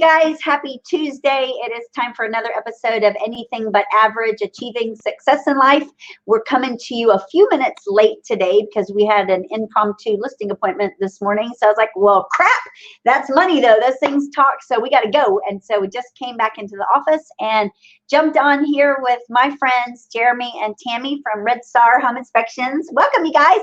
guys, happy Tuesday. It is time for another episode of Anything But Average, Achieving Success in Life. We're coming to you a few minutes late today because we had an impromptu listing appointment this morning. So I was like, well, crap, that's money though. Those things talk, so we got to go. And so we just came back into the office and jumped on here with my friends, Jeremy and Tammy from Redstar Home Inspections. Welcome, you guys.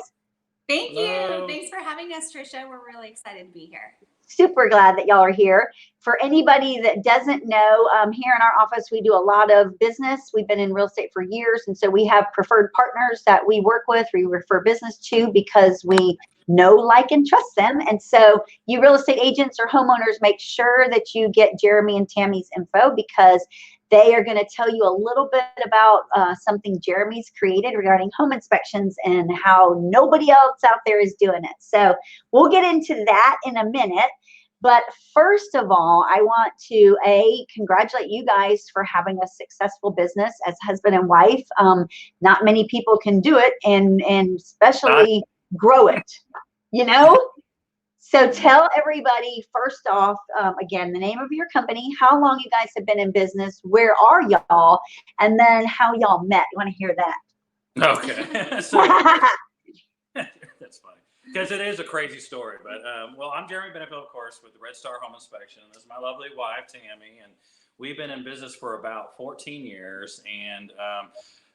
Thank you. Thanks for having us, Tricia. We're really excited to be here. Super glad that y'all are here. For anybody that doesn't know, here in our office, we do a lot of business. We've been in real estate for years, and so we have preferred partners that we work with, we refer business to because we know, like, and trust them. And so you real estate agents or homeowners, make sure that you get Jeremy and Tammy's info because they are going to tell you a little bit about something Jeremy's created regarding home inspections and how nobody else out there is doing it. So we'll get into that in a minute. But first of all, I want to congratulate you guys for having a successful business as husband and wife. Not many people can do it, and especially grow it, you know? So tell everybody, first off, again, the name of your company, how long you guys have been in business, where are y'all, and then how y'all met. You want to hear that? Okay. So, that's funny. Because it is a crazy story. But, well, I'm Jeremy Benefiel, of course, with the Redstar Home Inspection. This is my lovely wife, Tammy, and we've been in business for about 14 years. And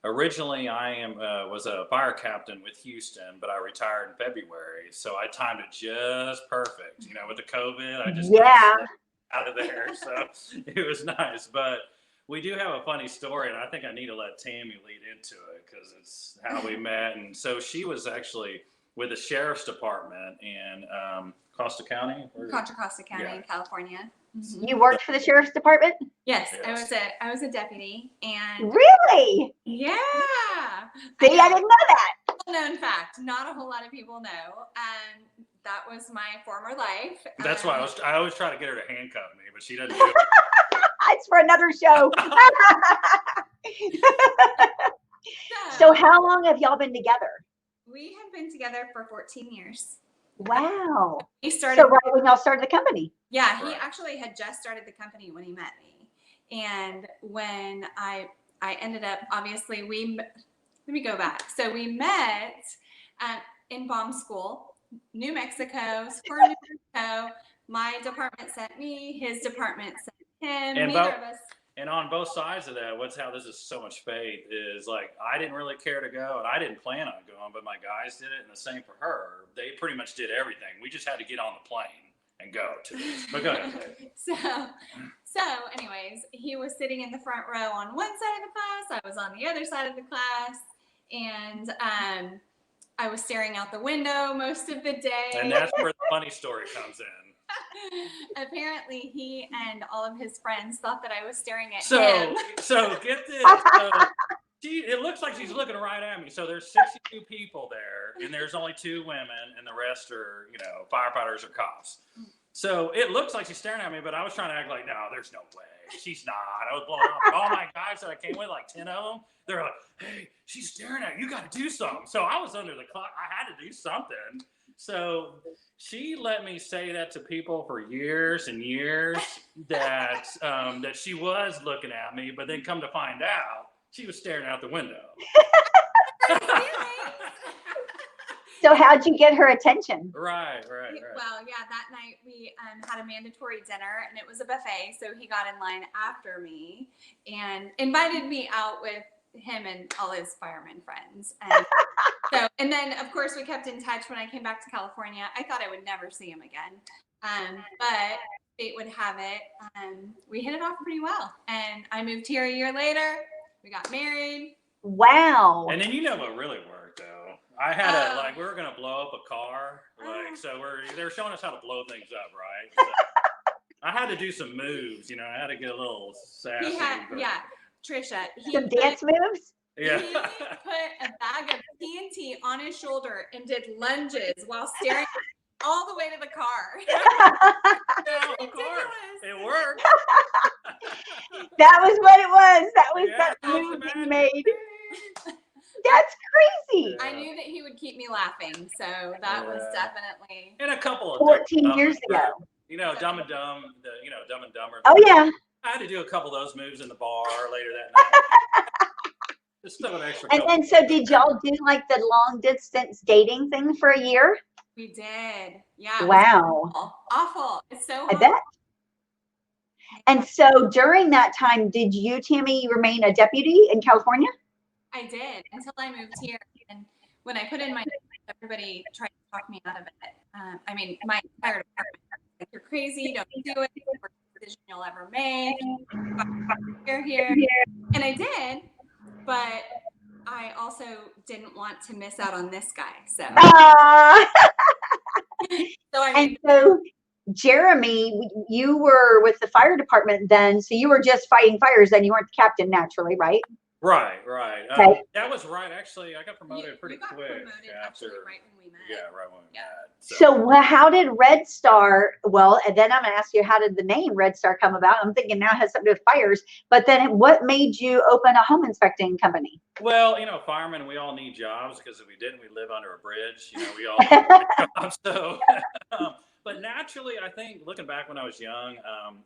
originally, I was a fire captain with Houston, but I retired in February. So I timed it just perfect. You know, with the COVID, I just got out of there. So it was nice. But we do have a funny story, and I think I need to let Tammy lead into it because it's how we met. And so she was actually with the sheriff's department in Contra County, in California. Mm-hmm. You worked for the sheriff's department? Yes. I was a deputy. And really? Yeah. See, I didn't know that. Well-known fact. Not a whole lot of people know. That was my former life. That's why I always try to get her to handcuff me, but she doesn't do it. It's for another show. So how long have y'all been together? We have been together for 14 years. Wow. He started. So right when y'all started the company. Yeah, he actually had just started the company when he met me. And when I ended up, obviously, let me go back. So we met in bomb school, New Mexico, Spur, New Mexico. My department sent me, his department sent him, neither of us. And on both sides of that, how this is so much fate is, like, I didn't really care to go, and I didn't plan on going, but my guys did it, and the same for her. They pretty much did everything. We just had to get on the plane and go to this. But go ahead. So anyways, he was sitting in the front row on one side of the class. I was on the other side of the class, and I was staring out the window most of the day. And that's where the funny story comes in. Apparently, he and all of his friends thought that I was staring at him. So get this. It looks like she's looking right at me. So there's 62 people there, and there's only 2 women, and the rest are, firefighters or cops. So it looks like she's staring at me, but I was trying to act like, no, there's no way. She's not. I was blowing up. All my guys that I came with, like 10 of them, they're like, hey, she's staring at you. You got to do something. So I was under the clock. I had to do something. So she let me say that to people for years and years that she was looking at me, but then come to find out, she was staring out the window. So how'd you get her attention? Right. Well, yeah, that night we had a mandatory dinner, and it was a buffet, so he got in line after me and invited me out with him and all his fireman friends. And then, of course, we kept in touch when I came back to California. I thought I would never see him again. But fate would have it. We hit it off pretty well. And I moved here a year later. We got married. Wow. And then what really worked, though? I had we were going to blow up a car. So they're showing us how to blow things up, right? So I had to do some moves, I had to get a little sassy. Tricia. Some dance moves? Yeah. He put a bag of TNT on his shoulder and did lunges while staring all the way to the car. Yeah, of course. It worked. That was what it was. That was that move he made. That's crazy. I knew that he would keep me laughing, so that was definitely. And a couple of 14 years ago. Dumb and Dumb, Dumb and Dumber. Oh yeah. I had to do a couple of those moves in the bar later that night. Just throw an extra. And then, so did y'all do like the long distance dating thing for a year? We did. Yeah. It Wow. was awful. It's so I hard. bet. And so during that time, did you, Tammy, remain a deputy in California? I did until I moved here. And when I put in my, everybody tried to talk me out of it. I mean, my entire department was like, you're crazy, don't do it. It's the worst decision you'll ever make. You're here. And I did, but I also didn't want to miss out on this guy. So, so I mean, and so Jeremy, you were with the fire department then, so you were just fighting fires then, you weren't the captain naturally, right? Right. Okay. That was right. Actually, I got promoted pretty quick promoted after. right when we met. Yeah, right when we met. So how did Redstar, well, and then I'm going to ask you, how did the name Redstar come about? I'm thinking now it has something to do with fires, but then what made you open a home inspecting company? Well, firemen, we all need jobs because if we didn't, we'd live under a bridge. We all need jobs. So, but naturally, I think looking back when I was young,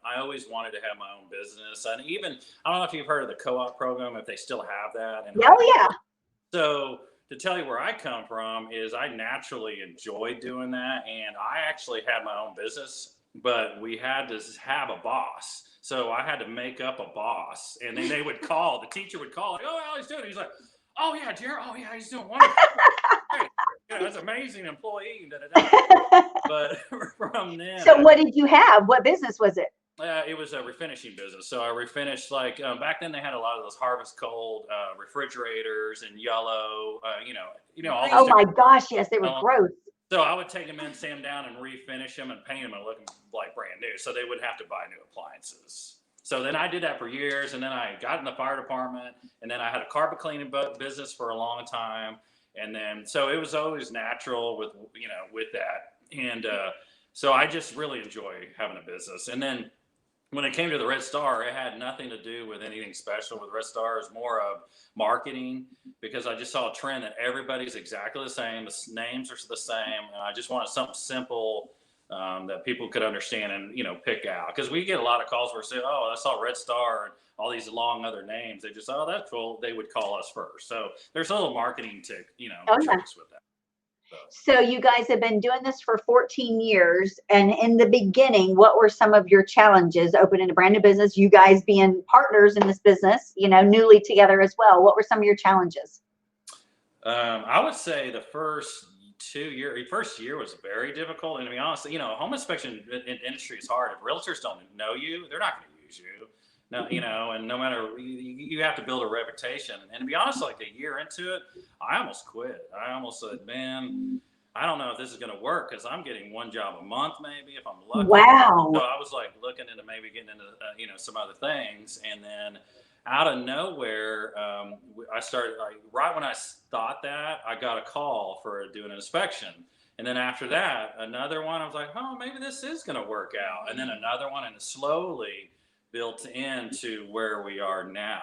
I always wanted to have my own business. And even, I don't know if you've heard of the co-op program, if they still have that. Oh, yeah. So to tell you where I come from is I naturally enjoyed doing that. And I actually had my own business, but we had to have a boss. So I had to make up a boss, and then they would call, the teacher would call, like, oh, how he's doing? He's like, oh yeah, Jared, oh yeah, he's doing wonderful. Great. That's an amazing employee. But from then. So what did you have? What business was it? It was a refinishing business. So I refinished back then they had a lot of those Harvest Cold refrigerators and yellow, all Oh my gosh, yes, they were gross. So I would take them in, sand them down, and refinish them and paint them and look like brand new. So they would have to buy new appliances. So then I did that for years, and then I got in the fire department, and then I had a carpet cleaning business for a long time, and then so it was always natural with that, and so I just really enjoy having a business. And then when it came to the Red Star, it had nothing to do with anything special with Red Star. It was more of marketing because I just saw a trend that everybody's exactly the same. The names are the same. And I just wanted something simple that people could understand and, pick out. Because we get a lot of calls where say, oh, I saw Red Star and all these long other names. They just, oh, that's cool. They would call us first. So there's a little marketing tricks with that. So you guys have been doing this for 14 years. And in the beginning, what were some of your challenges opening a brand new business? You guys being partners in this business, newly together as well. What were some of your challenges? I would say the first year was very difficult. And to be honest, home inspection industry is hard. If realtors don't know you, they're not going to use you. No, and no matter, you have to build a reputation. And to be honest, like a year into it, I almost quit. I almost said, man, I don't know if this is going to work because I'm getting one job a month, maybe if I'm lucky. Wow. So I was like looking into maybe getting into, some other things. And then out of nowhere, I started, right when I thought that, I got a call for doing an inspection. And then after that, another one, I was like, oh, maybe this is going to work out. And then another one, and slowly built into where we are now.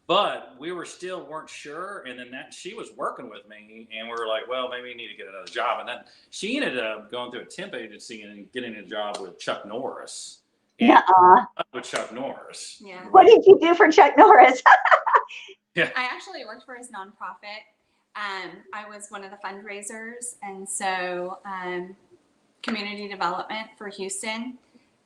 But we weren't sure. And then she was working with me and we were like, well, maybe you need to get another job. And then she ended up going through a temp agency and getting a job with Chuck Norris. With Chuck Norris. Yeah. What did you do for Chuck Norris? Yeah. I actually worked for his nonprofit. I was one of the fundraisers. And so community development for Houston.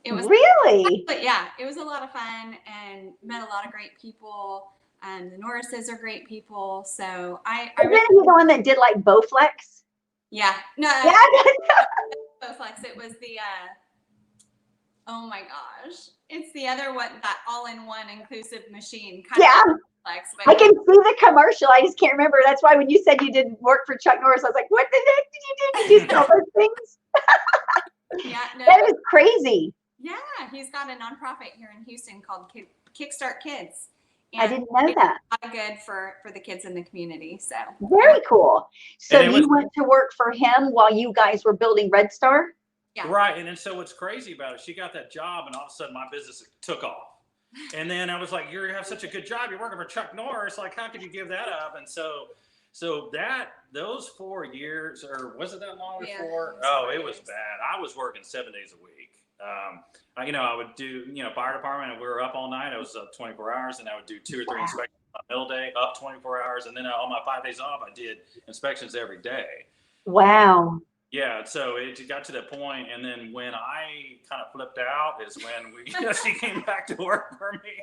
It was really, but yeah, it was a lot of fun and met a lot of great people. The Norrises are great people. So I really, the one that did like Bowflex. Yeah, no, Yeah. Bowflex. It was the oh my gosh, it's the other one, that all-in-one inclusive machine. Yeah, Bowflex, I can see the commercial. I just can't remember. That's why when you said you didn't work for Chuck Norris, I was like, what the heck did you do? Did you do all those things? Yeah, no, that is crazy. Yeah, he's got a nonprofit here in Houston called Kickstart Kids. And I didn't know that. It's a lot good for the kids in the community. So very cool. So you went to work for him while you guys were building Redstar? Yeah. Right. And then so what's crazy about it, she got that job and all of a sudden my business took off. And then I was like, you have such a good job. You're working for Chuck Norris. Like, how could you give that up? And so So those 4 years, or was it that long Yeah, before? it was Oh, 4 it was years. bad. I was working 7 days a week. I would do, fire department, and we were up all night. I was up 24 hours, and I would do 2 or 3 inspections on middle day, up 24 hours, and then on my 5 days off, I did inspections every day. Wow. Yeah, so it got to that point, and then when I kind of flipped out is when she came back to work for me.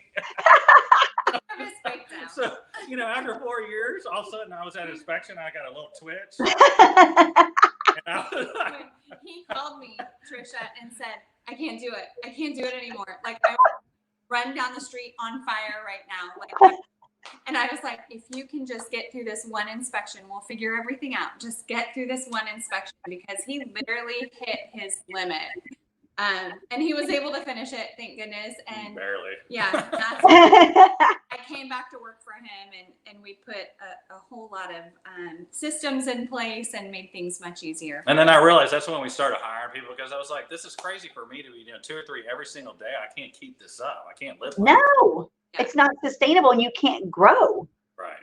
So, after 4 years, all of a sudden I was at inspection, I got a little twitch. And I was like, He called me, Tricia, and said, I can't do it. I can't do it anymore. Like, I run down the street on fire right now. Like, and I was like, if you can just get through this one inspection, we'll figure everything out. Just get through this one inspection, because he literally hit his limit. And he was able to finish it, thank goodness. And barely. yeah, I came back to work for him, and we put a whole lot of systems in place and made things much easier. And then I realized that's when we started hiring people, because I was like, this is crazy for me to be doing 2 or 3 every single day. I can't keep this up. I can't live. No, it's not sustainable, and you can't grow. Right.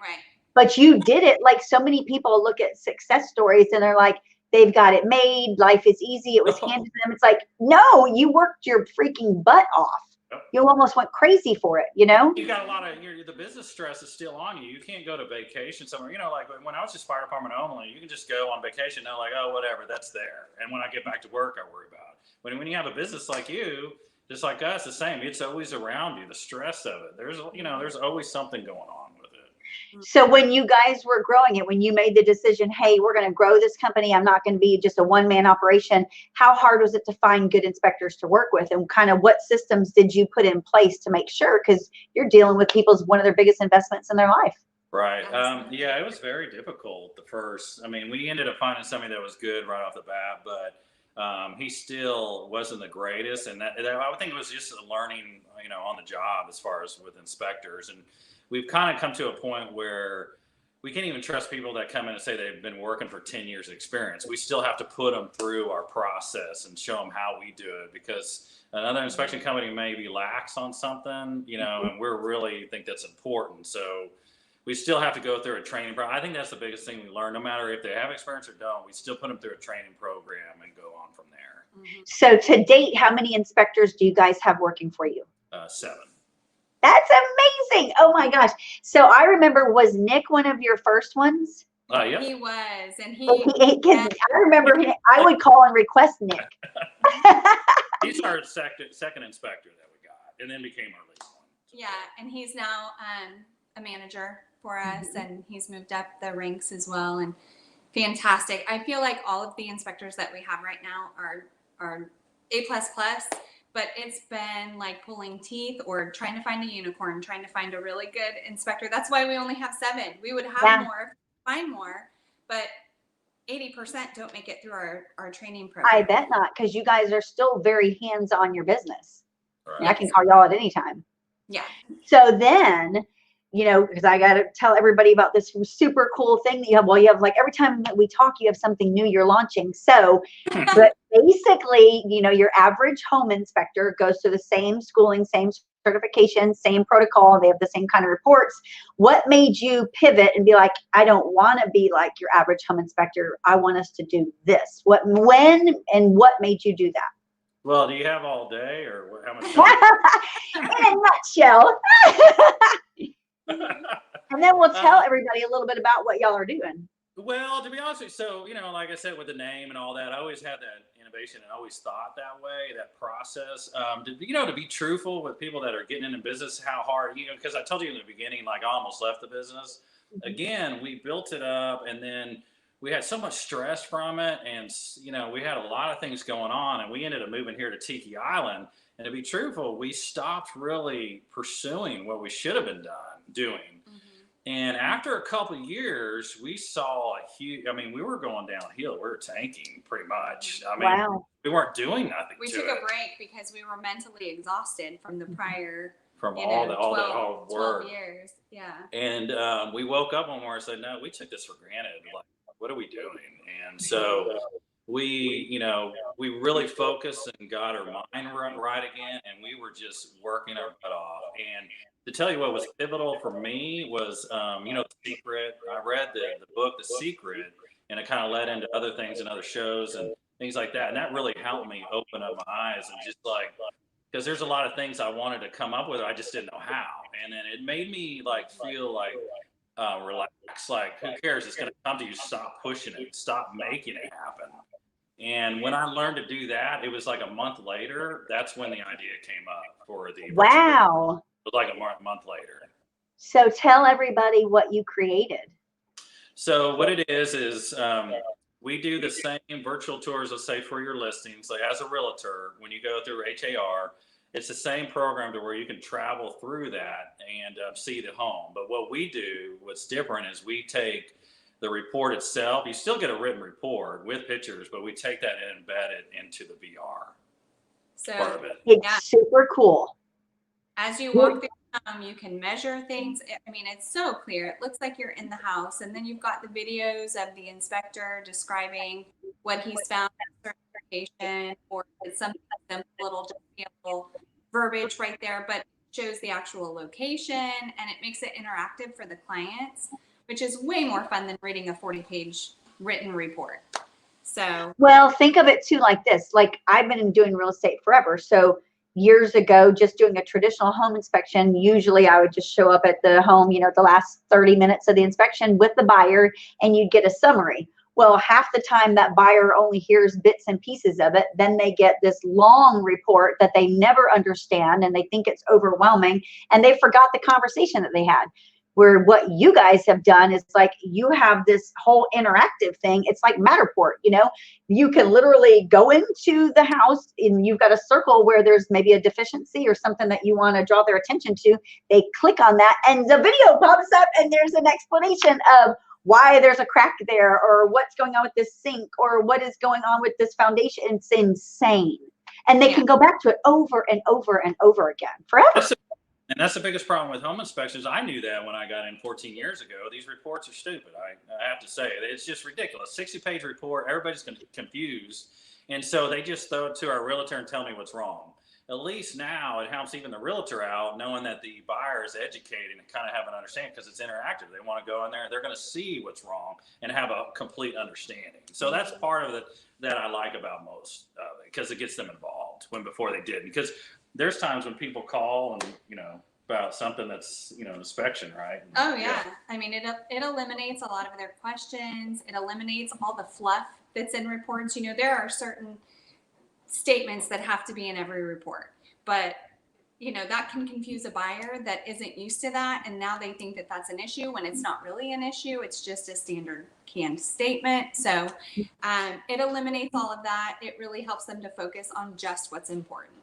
But you did it. Like, so many people look at success stories and they're like, they've got it made. Life is easy. It was handed to them. It's like, no, you worked your freaking butt off. Yep. You almost went crazy for it, You got a lot of the business stress is still on you. You can't go to vacation somewhere. Like when I was just fire department only, you can just go on vacation. They're like, oh, whatever, that's there. And when I get back to work, I worry about it. When you have a business like you, just like us, the same. It's always around you. The stress of it. There's always something going on with it. So when you guys were growing it, when you made the decision, hey, we're going to grow this company, I'm not going to be just a one-man operation, how hard was it to find good inspectors to work with, and kind of what systems did you put in place to make sure, because you're dealing with people's one of their biggest investments in their life? Right. Yeah, it was very difficult the first. I mean, we ended up finding somebody that was good right off the bat, but he still wasn't the greatest. And that I would think it was just a learning, on the job as far as with inspectors. And we've kind of come to a point where we can't even trust people that come in and say they've been working for 10 years of experience. We still have to put them through our process and show them how we do it, because another inspection company may be lax on something, and we really think that's important. So we still have to go through a training program. I think that's the biggest thing we learn. No matter if they have experience or don't, we still put them through a training program and go on from there. Mm-hmm. So to date, how many inspectors do you guys have working for you? 7. That's amazing. Oh my gosh. So I remember, was Nick one of your first ones? Yeah. He was, and I remember I would call and request Nick. He's our second inspector that we got, and then became our lead one. Yeah, and he's now a manager for us, and he's moved up the ranks as well, and fantastic. I feel like all of the inspectors that we have right now are A++, but it's been like pulling teeth or trying to find a unicorn, trying to find a really good inspector. That's why we only have 7. We would have more, find more, but 80% don't make it through our training program. I bet not, because you guys are still very hands-on your business. Right. I can call y'all at any time. Yeah. So then, because I got to tell everybody about this super cool thing that you have. Well, you have, like, every time that we talk, you have something new you're launching. So, but basically, your average home inspector goes through the same schooling, same certification, same protocol. They have the same kind of reports. What made you pivot and be like, I don't want to be like your average home inspector. I want us to do this. What made you do that? Well, do you have all day, or how much time? In a nutshell. And then we'll tell everybody a little bit about what y'all are doing. Well, to be honest with you, so, like I said, with the name and all that, I always had that innovation and always thought that way, that process. To be truthful with people that are getting into business, how hard, because I told you in the beginning, like, I almost left the business. Again, we built it up, and then we had so much stress from it, and we had a lot of things going on, and we ended up moving here to Tiki Island. And to be truthful, we stopped really pursuing what we should have been doing. And after a couple of years, we saw we were going downhill. We were tanking pretty much. Wow. We weren't doing nothing. We took a break because we were mentally exhausted from the prior, from all the 12 years. Yeah. And we woke up one morning and said, no, we took this for granted. Like, what are we doing? And so we really focused and got our mind right again, and we were just working our butt off. And to tell you what was pivotal for me was, The Secret. I read the book, The Secret, and it kind of led into other things and other shows and things like that. And that really helped me open up my eyes and just like, because there's a lot of things I wanted to come up with, I just didn't know how. And then it made me like feel like relax, like who cares? It's going to come to you. Stop pushing it. Stop making it happen. And when I learned to do that, it was like a month later. That's when the idea came up for the virtual. Wow. It was like a month later. So tell everybody what you created. So what it is we do the same virtual tours, let's say, for your listings. Like as a realtor, when you go through HAR, it's the same program to where you can travel through that and see the home. But what we do, what's different, is we take the report itself. You still get a written report with pictures, but we take that and embed it into the VR. So part of it. It's super cool. As you walk through, you can measure things. I mean, it's so clear. It looks like you're in the house. And then you've got the videos of the inspector describing what he's found in certification, or it's something simple, it'll just be a little verbiage right there, but it shows the actual location, and it makes it interactive for the clients, which is way more fun than reading a 40-page written report. So, well, think of it too like this. Like, I've been doing real estate forever. So years ago, just doing a traditional home inspection, usually I would just show up at the home, the last 30 minutes of the inspection with the buyer, and you'd get a summary. Well, half the time that buyer only hears bits and pieces of it. Then they get this long report that they never understand, and they think it's overwhelming, and they forgot the conversation that they had. Where what you guys have done is like, you have this whole interactive thing. It's like Matterport, you can literally go into the house and you've got a circle where there's maybe a deficiency or something that you want to draw their attention to. They click on that and the video pops up and there's an explanation of why there's a crack there, or what's going on with this sink, or what is going on with this foundation. It's insane. And they can go back to it over and over and over again forever. And that's the biggest problem with home inspections. I knew that when I got in 14 years ago. These reports are stupid. I have to say it. It's just ridiculous. 60-page report. Everybody's confused. And so they just throw it to our realtor and tell me what's wrong. At least now it helps even the realtor out, knowing that the buyer is educated and kind of have an understanding, because it's interactive. They want to go in there. They're going to see what's wrong and have a complete understanding. So that's part of it that I like about most of it, because it gets them involved when before they did. Because there's times when people call and, about something that's, an inspection, right? Oh yeah. I mean, it eliminates a lot of their questions. It eliminates all the fluff that's in reports. There are certain statements that have to be in every report, but that can confuse a buyer that isn't used to that. And now they think that that's an issue when it's not really an issue. It's just a standard canned statement. So it eliminates all of that. It really helps them to focus on just what's important.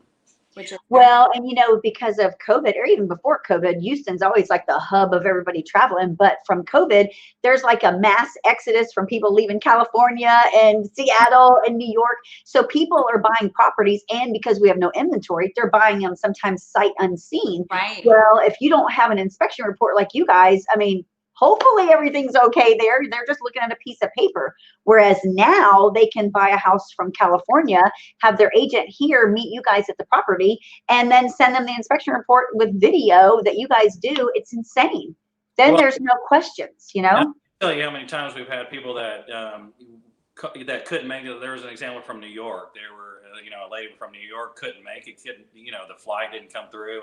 Well, and because of COVID, or even before COVID, Houston's always like the hub of everybody traveling. But from COVID, there's like a mass exodus from people leaving California and Seattle and New York. So people are buying properties, and because we have no inventory, they're buying them sometimes sight unseen. Right. Well, if you don't have an inspection report like you guys, hopefully everything's okay there. They're just looking at a piece of paper. Whereas now they can buy a house from California, have their agent here meet you guys at the property, and then send them the inspection report with video that you guys do. It's insane. Then there's no questions, I'll tell you how many times we've had people that that couldn't make it. There was an example from New York. There were, a lady from New York couldn't make it. The flight didn't come through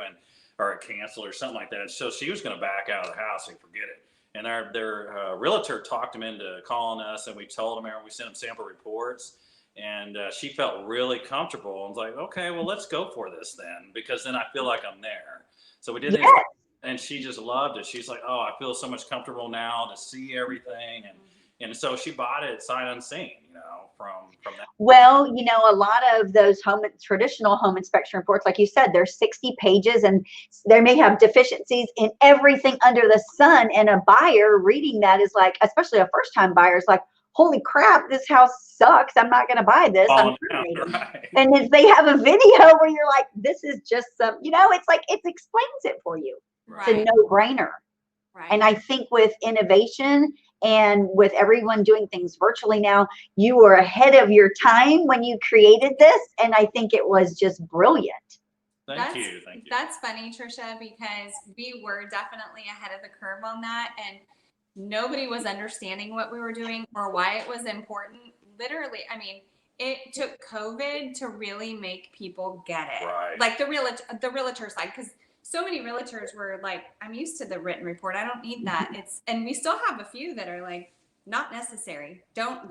or it canceled or something like that. So she was going to back out of the house and forget it. And their realtor talked them into calling us, and we told them, we sent them sample reports, and she felt really comfortable and was like, okay, well, let's go for this then, because then I feel like I'm there. So we did this, and she just loved it. She's like, oh, I feel so much comfortable now to see everything. And so she bought it sight unseen, from that. Well, a lot of those traditional home inspection reports, like you said, there's 60 pages and they may have deficiencies in everything under the sun. And a buyer reading that is like, especially a first-time buyer, is like, holy crap, this house sucks. I'm not going to buy this. I'm terminating. Right. And if they have a video where you're like, this is just some, it's like, it explains it for you. Right. It's a no-brainer. Right. And I think with innovation And with everyone doing things virtually now, you were ahead of your time when you created this. And I think it was just brilliant. Thank you. That's funny, Tricia, because we were definitely ahead of the curve on that. And nobody was understanding what we were doing or why it was important. Literally, I mean, it took COVID to really make people get it. Right. Like the realtor side, because so many realtors were like, I'm used to the written report. I don't need that. And we still have a few that are like, not necessary. Don't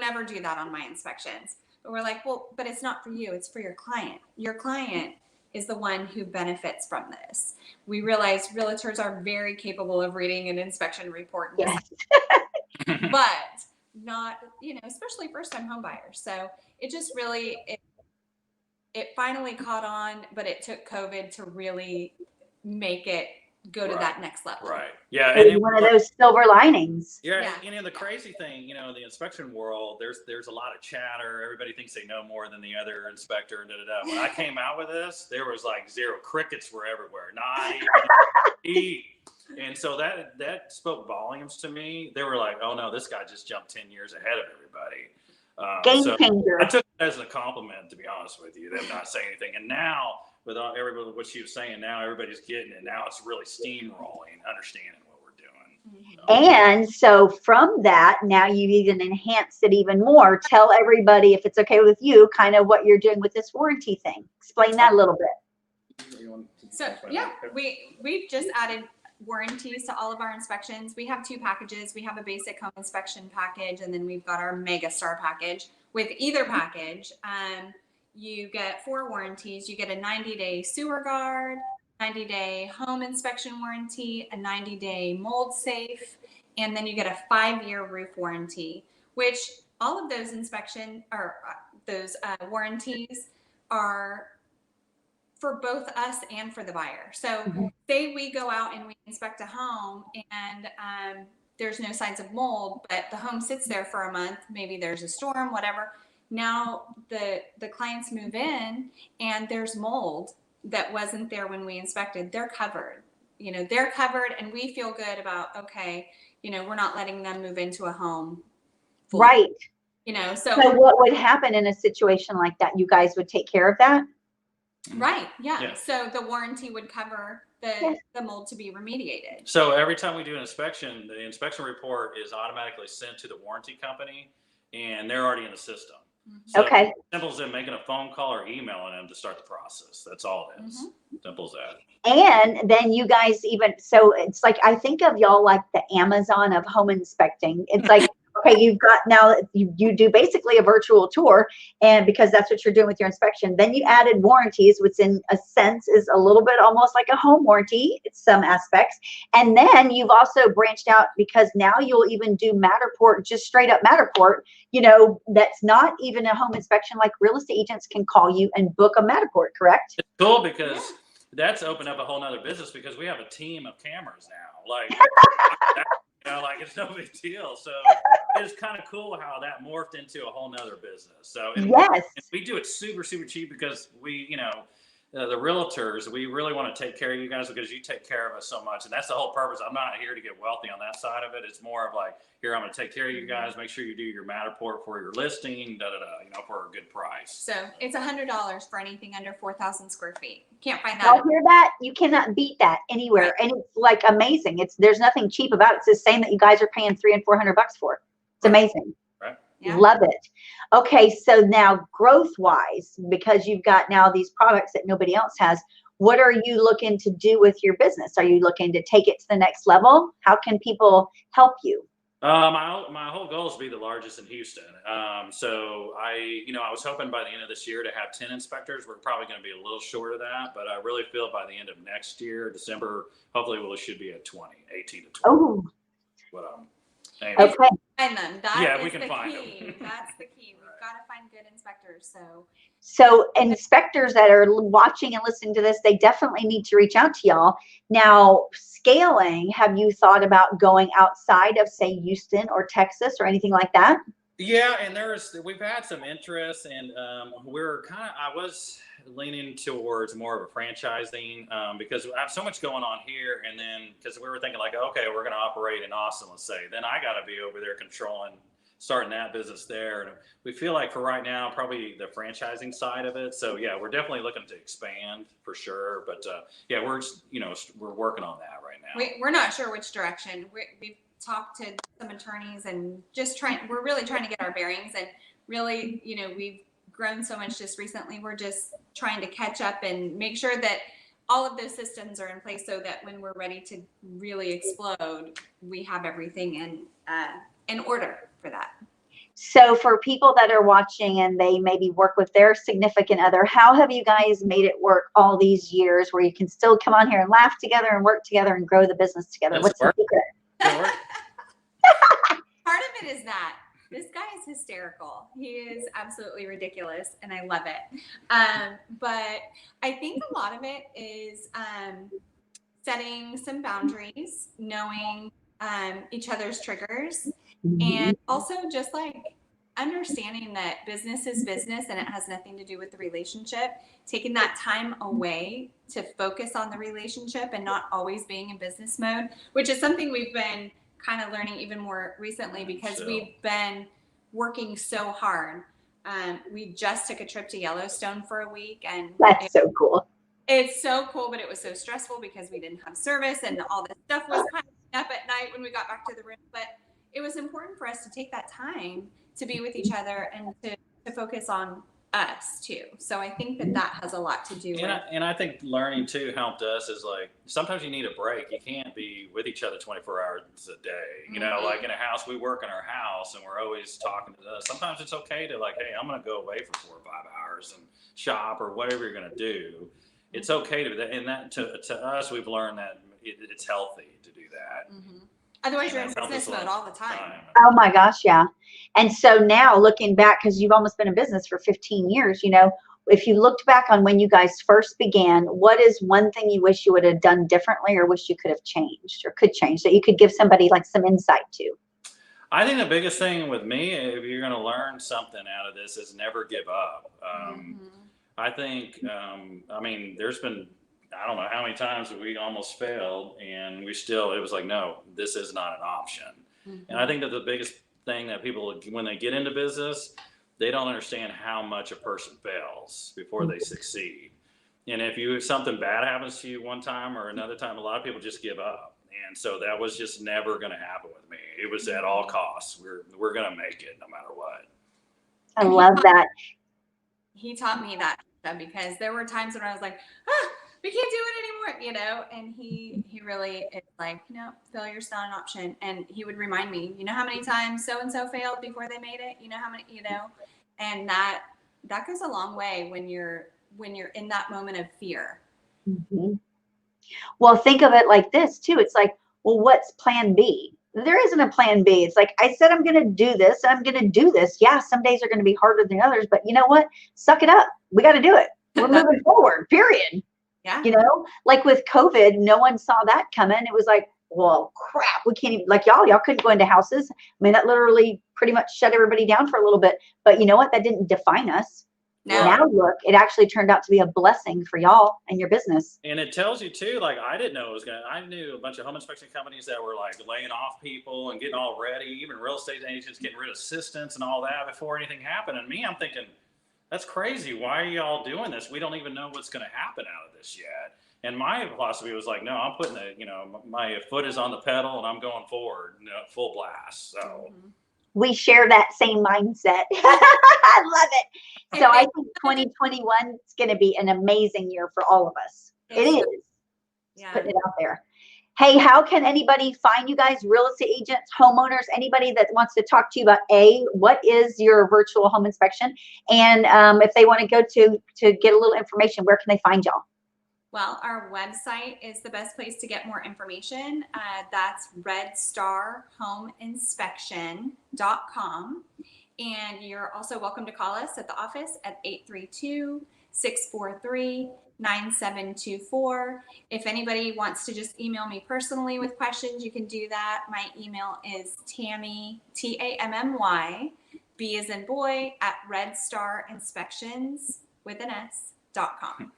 ever do that on my inspections. But we're like, well, but it's not for you. It's for your client. Your client is the one who benefits from this. We realize realtors are very capable of reading an inspection report. Yes. But not, especially first-time home buyers. So it just really, it finally caught on, but it took COVID to really make it go to that next level. Right. Yeah. It was one of those silver linings. Yeah. The crazy thing, the inspection world, there's a lot of chatter. Everybody thinks they know more than the other inspector. And When I came out with this, there was like zero. Crickets were everywhere. Not even. And so that spoke volumes to me. They were like, oh no, this guy just jumped 10 years ahead of everybody. Game changer. I took it as a compliment, to be honest with you, them not saying anything. And now, with everybody, what she was saying, now everybody's getting it. Now it's really steamrolling, understanding what we're doing. And so from that, now you've even enhanced it even more. Tell everybody, if it's okay with you, kind of what you're doing with this warranty thing. Explain that a little bit. So we've just added warranties to all of our inspections. We have 2 packages. We have a basic home inspection package, and then we've got our Mega Star package. With either package, you get 4 warranties. You get a 90-day sewer guard, 90-day home inspection warranty, a 90-day mold safe, and then you get a 5-year roof warranty, which all of those warranties are for both us and for the buyer. So say we go out and we inspect a home and there's no signs of mold, but the home sits there for a month, maybe there's a storm, whatever. Now the clients move in and there's mold that wasn't there when we inspected. They're covered. They're covered, and we feel good about, okay, we're not letting them move into a home fully. Right. So what would happen in a situation like that? You guys would take care of that? Right. Yeah. So the warranty would cover the mold to be remediated. So every time we do an inspection, the inspection report is automatically sent to the warranty company, and they're already in the system. So okay. Simple as them making a phone call or emailing them to start the process. That's all it is. Simple as that. And then you guys so it's like, I think of y'all like the Amazon of home inspecting. It's like, okay, you've got now you do basically a virtual tour, and because that's what you're doing with your inspection. Then you added warranties, which in a sense is a little bit almost like a home warranty in some aspects. And then you've also branched out because now you'll even do Matterport, just straight up Matterport, that's not even a home inspection. Like real estate agents can call you and book a Matterport, correct? It's cool because that's opened up a whole nother business, because we have a team of cameras now. Like, it's no big deal. So it's kind of cool how that morphed into a whole nother business. So and we do it super, super cheap because we, the realtors, we really want to take care of you guys because you take care of us so much. And that's the whole purpose. I'm not here to get wealthy on that side of it. It's more of like, here, I'm going to take care of you guys. Make sure you do your Matterport for your listing, for a good price. So it's $100 for anything under 4,000 square feet. Can't find that. Y'all hear that? You cannot beat that anywhere. Right. And it's like amazing. There's nothing cheap about it. It's the same that you guys are paying $300 and $400 for. It's amazing. Right. Yeah. Love it. Okay. So now growth wise, because you've got now these products that nobody else has, what are you looking to do with your business? Are you looking to take it to the next level? How can people help you? My whole goal is to be the largest in Houston. So I was hoping by the end of this year to have 10 inspectors. We're probably going to be a little short of that, but I really feel by the end of next year, December, hopefully we should be at 18 to 20. Oh. Okay. Find them. We can find them. That's the key. We've got to find good inspectors. So inspectors that are watching and listening to this, they definitely need to reach out to y'all. Now, scaling, have you thought about going outside of, say, Houston or Texas or anything like that? Yeah, and we've had some interest, and we're kind of, leaning towards more of a franchising because I have so much going on here. And then because we were thinking like, okay, we're going to operate in Austin, let's say, then I got to be over there controlling, starting that business there. And we feel like for right now, probably the franchising side of it. So yeah, we're definitely looking to expand for sure. But yeah, we're working on that right now. We're not sure which direction. We've talked to some attorneys and we're really trying to get our bearings, and really, we've grown so much just recently. We're just trying to catch up and make sure that all of those systems are in place so that when we're ready to really explode, we have everything in order for that. So for people that are watching and they maybe work with their significant other, how have you guys made it work all these years where you can still come on here and laugh together and work together and grow the business together? What's the secret? Part of it is that this guy is hysterical. He is absolutely ridiculous, and I love it. But I think a lot of it is setting some boundaries, knowing each other's triggers, and also just like understanding that business is business and it has nothing to do with the relationship. Taking that time away to focus on the relationship and not always being in business mode, which is something we've been kind of learning even more recently because we've been working so hard. We just took a trip to Yellowstone for a week, and that's so cool. It's so cool, but it was so stressful because we didn't have service and all this stuff was piling up at night when we got back to the room. But it was important for us to take that time to be with each other and to focus on us too. So I think that has a lot to do with it. And I think learning too helped us is like, sometimes you need a break. You can't be with each other 24 hours a day. Like in a house, we work in our house and we're always talking to us. Sometimes it's okay to like, hey, I'm going to go away for 4 or 5 hours and shop or whatever you're going to do. It's okay to do that. And that to us, we've learned that it's healthy to do that. Otherwise, you're in business mode all the time. Oh my gosh, yeah. And so now looking back, because you've almost been in business for 15 years, if you looked back on when you guys first began, what is one thing you wish you would have done differently or wish you could have changed or could change that you could give somebody like some insight to? I think the biggest thing with me, if you're going to learn something out of this, is never give up. I think, there's been, I don't know how many times we almost failed and it was like, no, this is not an option. And I think that the biggest thing that people, when they get into business, they don't understand how much a person fails before they succeed. And if something bad happens to you one time or another time, a lot of people just give up. And so that was just never going to happen with me. It was at all costs. We're going to make it no matter what. I love that. He taught me that because there were times when I was like, we can't do it anymore, and he really is like, no, failure's not an option. And he would remind me, how many times so-and-so failed before they made it, how many, and that goes a long way when you're in that moment of fear. Well, think of it like this too. It's like, well, what's plan B? There isn't a plan B. It's like, I said, I'm going to do this. I'm going to do this. Yeah. Some days are going to be harder than others, but you know what? Suck it up. We got to do it. We're moving forward, period. Yeah. Like with COVID, no one saw that coming. It was like, well, crap, we can't even, like y'all couldn't go into houses. I mean, that literally pretty much shut everybody down for a little bit. But you know what? That didn't define us. No. Now look, it actually turned out to be a blessing for y'all and your business. And it tells you too, like I didn't know it was I knew a bunch of home inspection companies that were like laying off people and getting all ready, even real estate agents getting rid of assistants and all that before anything happened. And me, I'm thinking, that's crazy. Why are y'all doing this? We don't even know what's going to happen out of this yet. And my philosophy was like, no, I'm putting my foot is on the pedal and I'm going forward, full blast. So we share that same mindset. I love it. So I think 2021 is going to be an amazing year for all of us. It is. Yeah. Putting it out there. Hey, how can anybody find you guys, real estate agents, homeowners, anybody that wants to talk to you about what is your virtual home inspection? And if they want to go to get a little information, where can they find y'all? Well, our website is the best place to get more information. That's Redstar Home Inspection.com. And you're also welcome to call us at the office at 832-643-9724. If anybody wants to just email me personally with questions, you can do that. My email is Tammy, Tammy, B as in boy, at Redstar Inspections with an S, triciaturner.work.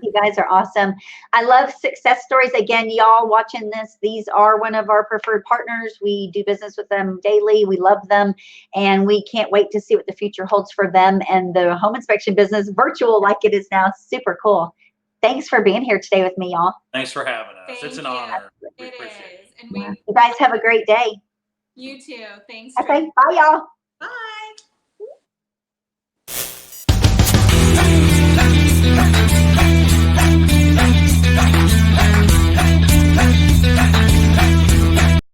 You guys are awesome. I love success stories. Again, y'all watching this, these are one of our preferred partners. We do business with them daily. We love them, and we can't wait to see what the future holds for them and the home inspection business, virtual like it is now. Super cool. Thanks for being here today with me, y'all. Thanks for having us. It's an honor. We It appreciate it. is. And You guys have a great day. You too. Thanks. Okay, bye, y'all.